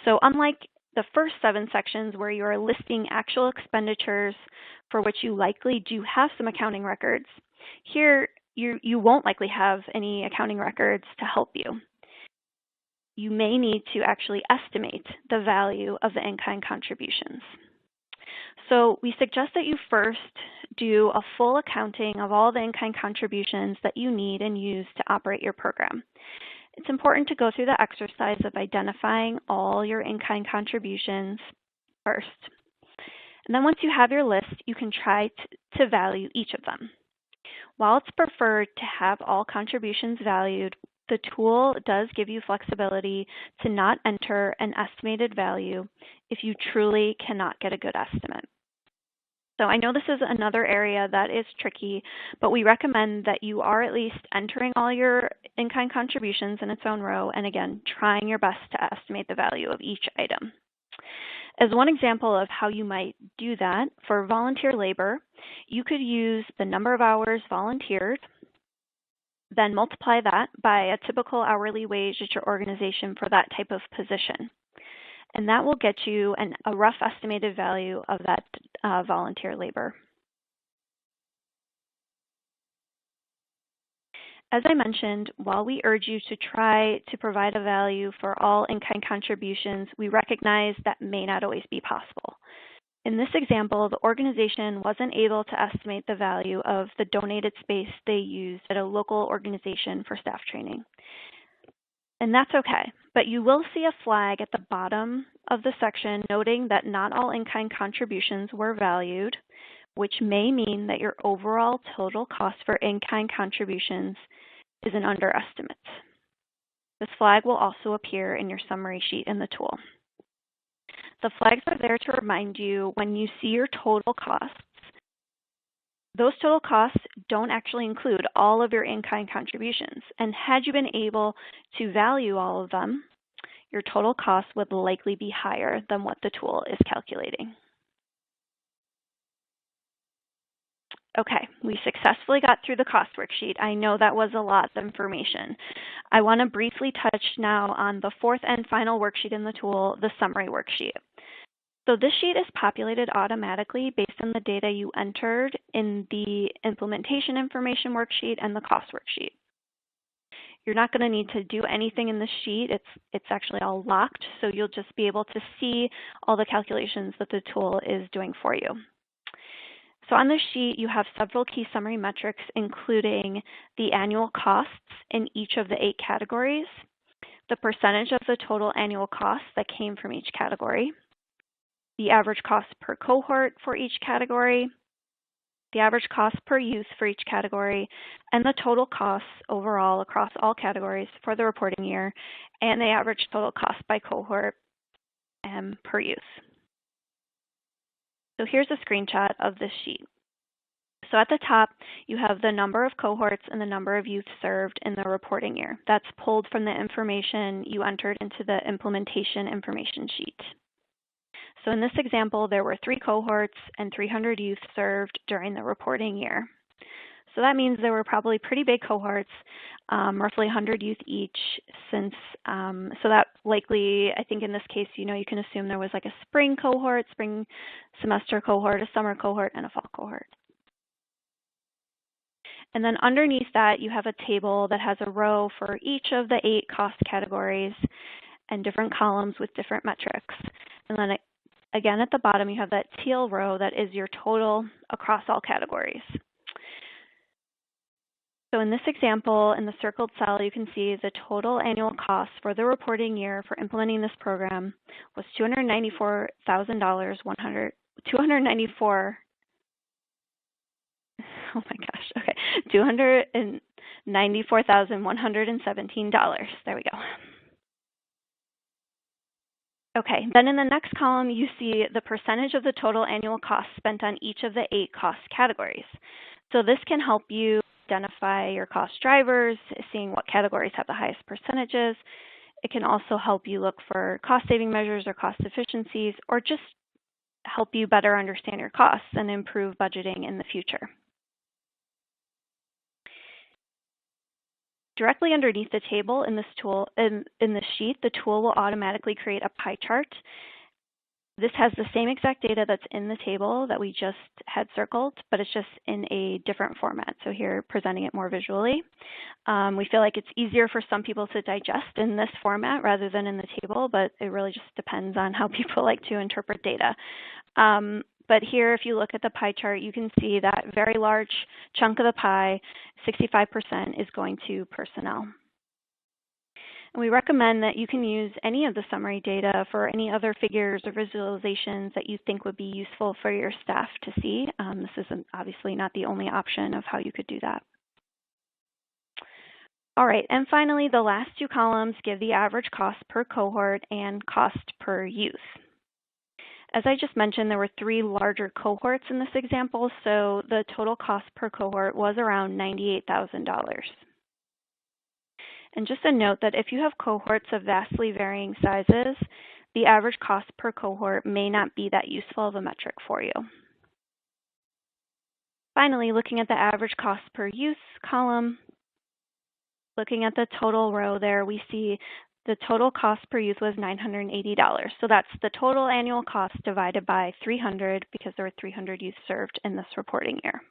So unlike the first 7 sections where you are listing actual expenditures for which you likely do have some accounting records, here you won't likely have any accounting records to help you. You may need to actually estimate the value of the in-kind contributions. So we suggest that you first do a full accounting of all the in-kind contributions that you need and use to operate your program. It's important to go through the exercise of identifying all your in-kind contributions first. And then once you have your list, you can try to value each of them. While it's preferred to have all contributions valued, the tool does give you flexibility to not enter an estimated value if you truly cannot get a good estimate. So I know this is another area that is tricky, but we recommend that you are at least entering all your in-kind contributions in its own row, and again, trying your best to estimate the value of each item. As one example of how you might do that, for volunteer labor, you could use the number of hours volunteered, then multiply that by a typical hourly wage at your organization for that type of position. And that will get you a rough estimated value of that volunteer labor. As I mentioned, while we urge you to try to provide a value for all in-kind contributions, we recognize that may not always be possible. In this example, the organization wasn't able to estimate the value of the donated space they used at a local organization for staff training. And that's okay, but you will see a flag at the bottom of the section noting that not all in-kind contributions were valued, which may mean that your overall total cost for in-kind contributions is an underestimate. This flag will also appear in your summary sheet in the tool. The flags are there to remind you when you see your total costs. Those total costs don't actually include all of your in-kind contributions, and had you been able to value all of them, your total costs would likely be higher than what the tool is calculating. Okay, we successfully got through the cost worksheet. I know that was a lot of information. I want to briefly touch now on the 4th and final worksheet in the tool, the summary worksheet. So this sheet is populated automatically based on the data you entered in the implementation information worksheet and the cost worksheet. You're not going to need to do anything in the sheet. It's actually all locked, so you'll just be able to see all the calculations that the tool is doing for you. So on this sheet, you have several key summary metrics, including the annual costs in each of the 8 categories, the percentage of the total annual costs that came from each category, the average cost per cohort for each category, the average cost per youth for each category, and the total costs overall across all categories for the reporting year, and the average total cost by cohort per youth. So here's a screenshot of this sheet. So at the top, you have the number of cohorts and the number of youth served in the reporting year. That's pulled from the information you entered into the implementation information sheet. So in this example, there were 3 cohorts and 300 youth served during the reporting year. So that means there were probably pretty big cohorts, roughly 100 youth each, since, so that likely, I think in this case, you can assume there was like a spring cohort, spring semester cohort, a summer cohort, and a fall cohort. And then underneath that, you have a table that has a row for each of the 8 cost categories and different columns with different metrics. And then again, at the bottom, you have that teal row that is your total across all categories. So in this example, in the circled cell, you can see the total annual cost for the reporting year for implementing this program was $294,100. Oh my gosh, okay, $294,117. There we go. Okay, then in the next column, you see the percentage of the total annual cost spent on each of the 8 cost categories. So this can help you identify your cost drivers, seeing what categories have the highest percentages. It can also help you look for cost-saving measures or cost efficiencies, or just help you better understand your costs and improve budgeting in the future. Directly underneath the table in this tool, in the sheet, the tool will automatically create a pie chart. This has the same exact data that's in the table that we just had circled, but it's just in a different format. So here, presenting it more visually. We feel like it's easier for some people to digest in this format rather than in the table, but it really just depends on how people like to interpret data. But here, if you look at the pie chart, you can see that very large chunk of the pie, 65%, is going to personnel. And we recommend that you can use any of the summary data for any other figures or visualizations that you think would be useful for your staff to see. This is obviously not the only option of how you could do that. All right, and finally, the last two columns give the average cost per cohort and cost per youth. As I just mentioned, there were 3 larger cohorts in this example, so the total cost per cohort was around $98,000. And just a note that if you have cohorts of vastly varying sizes, the average cost per cohort may not be that useful of a metric for you. Finally, looking at the average cost per youth column, looking at the total row there, we see the total cost per youth was $980. So that's the total annual cost divided by 300 because there were 300 youth served in this reporting year.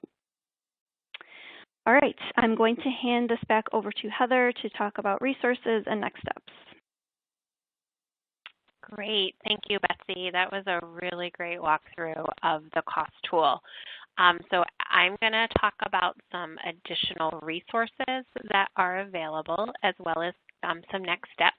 All right, I'm going to hand this back over to Heather to talk about resources and next steps. Great, thank you, Betsy. That was a really great walkthrough of the cost tool. So I'm going to talk about some additional resources that are available as well as some next steps.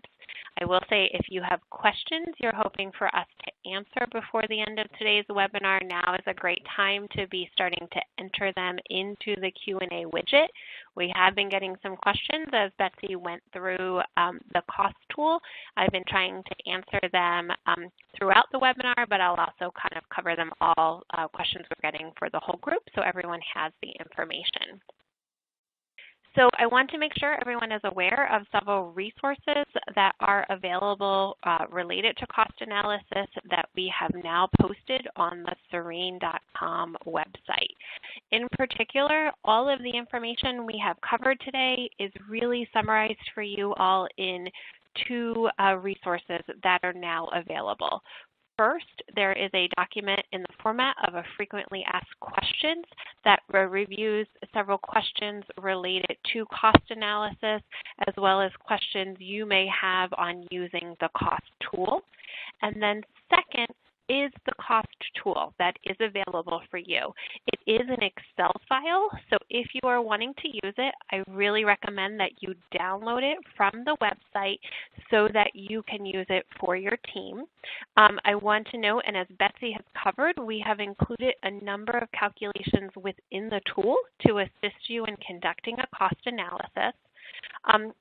I will say if you have questions you're hoping for us to answer before the end of today's webinar, now is a great time to be starting to enter them into the Q&A widget. We have been getting some questions as Betsy went through the cost tool. I've been trying to answer them throughout the webinar, but I'll also kind of cover them all, questions we're getting for the whole group so everyone has the information. So I want to make sure everyone is aware of several resources that are available related to cost analysis that we have now posted on the SRAE.com website. In particular, all of the information we have covered today is really summarized for you all in 2 resources that are now available. First, there is a document in the format of a frequently asked questions that reviews several questions related to cost analysis, as well as questions you may have on using the cost tool. And then second is the cost tool that is available for you. It is an Excel file, so if you are wanting to use it, I really recommend that you download it from the website so that you can use it for your team. I want to note, and as Betsy has covered, we have included a number of calculations within the tool to assist you in conducting a cost analysis.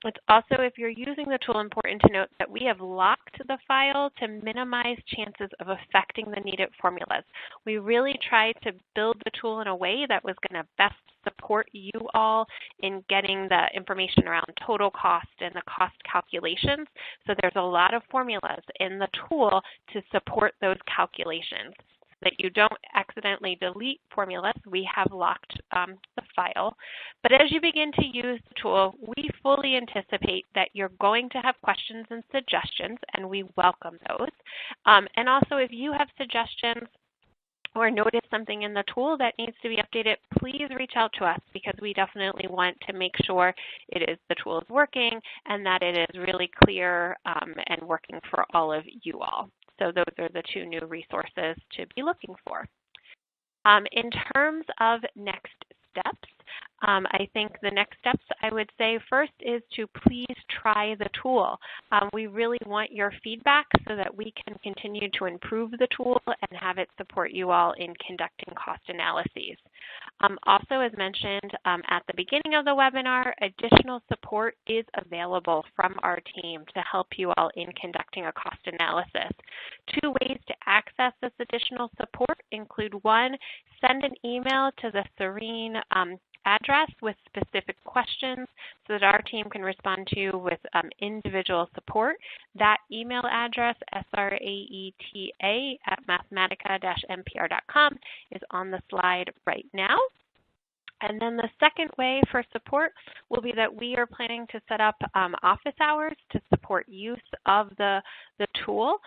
It's also, if you're using the tool, important to note that we have locked the file to minimize chances of affecting the needed formulas. We really tried to build the tool in a way that was going to best support you all in getting the information around total cost and the cost calculations. So there's a lot of formulas in the tool to support those calculations. That you don't accidentally delete formulas, we have locked the file. But as you begin to use the tool, we fully anticipate that you're going to have questions and suggestions, and we welcome those. And also, if you have suggestions or notice something in the tool that needs to be updated, please reach out to us because we definitely want to make sure the tool is working and that it is really clear and working for all of you all. So those are the 2 new resources to be looking for. In terms of next steps, I think the next steps I would say first is to please try the tool. We really want your feedback so that we can continue to improve the tool and have it support you all in conducting cost analyses. Also, as mentioned at the beginning of the webinar, additional support is available from our team to help you all in conducting a cost analysis. 2 ways to access this additional support include 1, send an email to the SRAE address with specific questions so that our team can respond to you with individual support. That email address, sraeta@mathematica-mpr.com, is on the slide right now. And then the second way for support will be that we are planning to set up office hours to support use of the tool.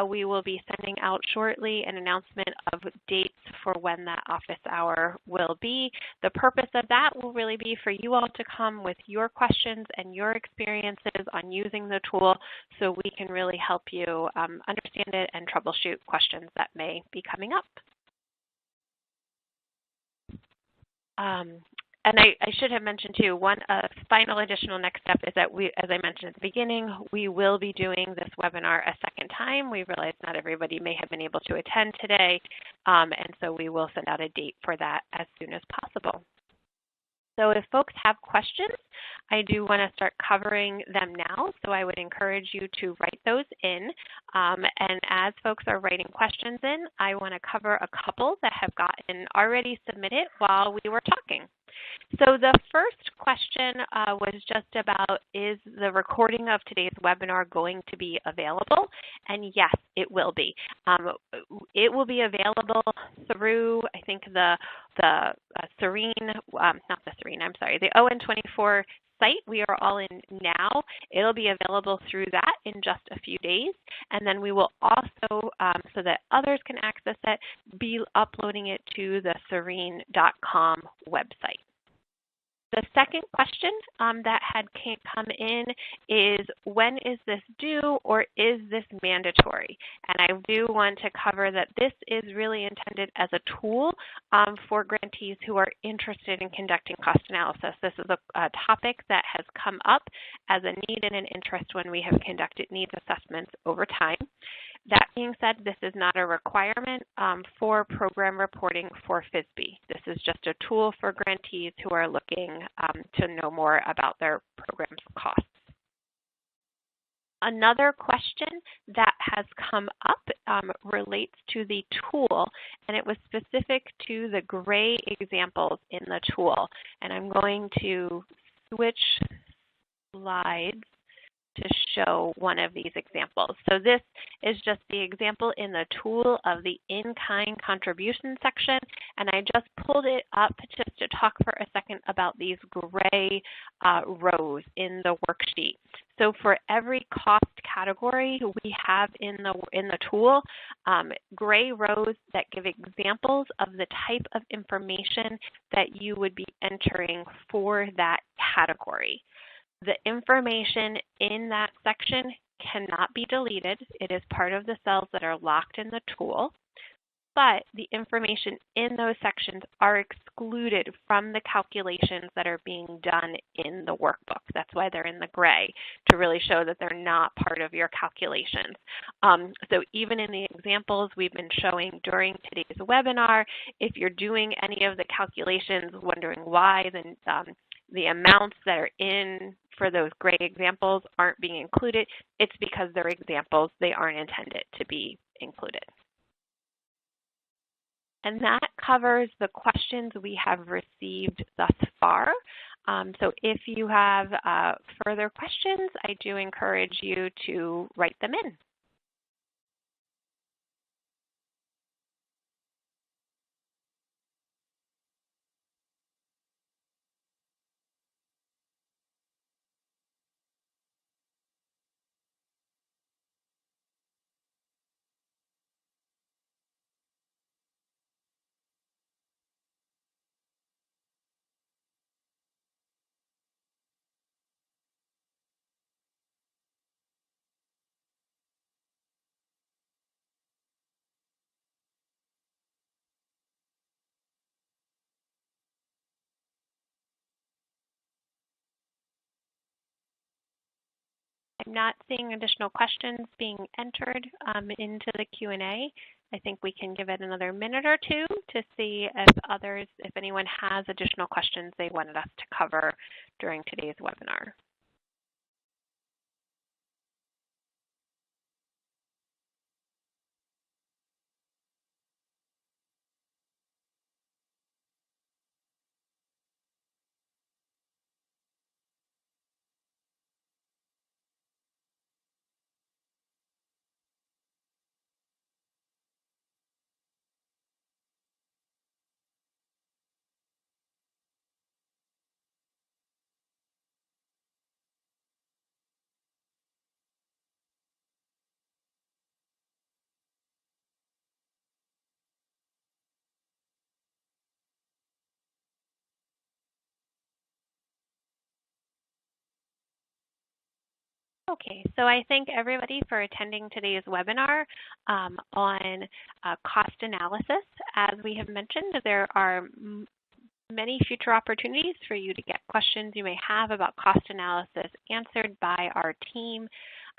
We will be sending out shortly an announcement of dates for when that office hour will be. The purpose of that will really be for you all to come with your questions and your experiences on using the tool so we can really help you understand it and troubleshoot questions that may be coming up. And I should have mentioned too, one final additional next step is that we, as I mentioned at the beginning, we will be doing this webinar a second time. We realize not everybody may have been able to attend today, and so we will send out a date for that as soon as possible. So if folks have questions, I do want to start covering them now, so I would encourage you to write those in. And as folks are writing questions in, I want to cover a couple that have gotten already submitted while we were talking. So the first question was just about, is the recording of today's webinar going to be available? And yes, it will be. It will be available through, I think, the SRAE, not the SRAE, I'm sorry, the ON24 site we are all in now. It'll be available through that in just a few days. And then we will also, so that others can access it, be uploading it to the SRAE.com website. The second question that had come in is, when is this due or is this mandatory? And I do want to cover that this is really intended as a tool for grantees who are interested in conducting cost analysis. This is a topic that has come up as a need and an interest when we have conducted needs assessments over time. That being said, this is not a requirement for program reporting for FISB. This is just a tool for grantees who are looking to know more about their program's costs. Another question that has come up relates to the tool, and it was specific to the gray examples in the tool. And I'm going to switch slides to show one of these examples. So this is just the example in the tool of the in-kind contribution section, and I just pulled it up just to talk for a second about these gray rows in the worksheet. So for every cost category we have in the tool, gray rows that give examples of the type of information that you would be entering for that category. The information in that section cannot be deleted. It is part of the cells that are locked in the tool, but the information in those sections are excluded from the calculations that are being done in the workbook. That's why they're in the gray, to really show that they're not part of your calculations. So even in the examples we've been showing during today's webinar, if you're doing any of the calculations wondering why, then the amounts that are in for those gray examples aren't being included, it's because they're examples. They aren't intended to be included. And that covers the questions we have received thus far. So if you have further questions, I do encourage you to write them in. I'm not seeing additional questions being entered into the Q&A. I think we can give it another minute or two to see if anyone has additional questions they wanted us to cover during today's webinar. Okay, so I thank everybody for attending today's webinar on cost analysis. As we have mentioned, there are many future opportunities for you to get questions you may have about cost analysis answered by our team.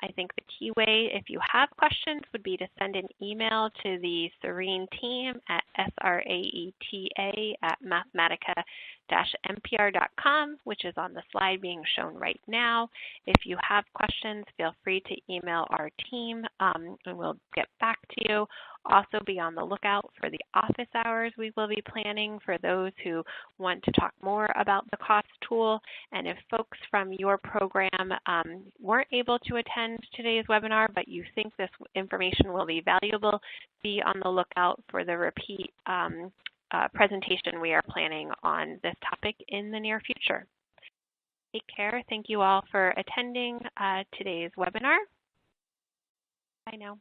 I think the key way, if you have questions, would be to send an email to the SRAE team at sraeta@mathematica-mpr.com, which is on the slide being shown right now. If you have questions, feel free to email our team and we'll get back to you. Also be on the lookout for the office hours we will be planning for those who want to talk more about the cost tool. And if folks from your program weren't able to attend today's webinar, but you think this information will be valuable, be on the lookout for the repeat presentation we are planning on this topic in the near future. Take care. Thank you all for attending today's webinar. Bye now.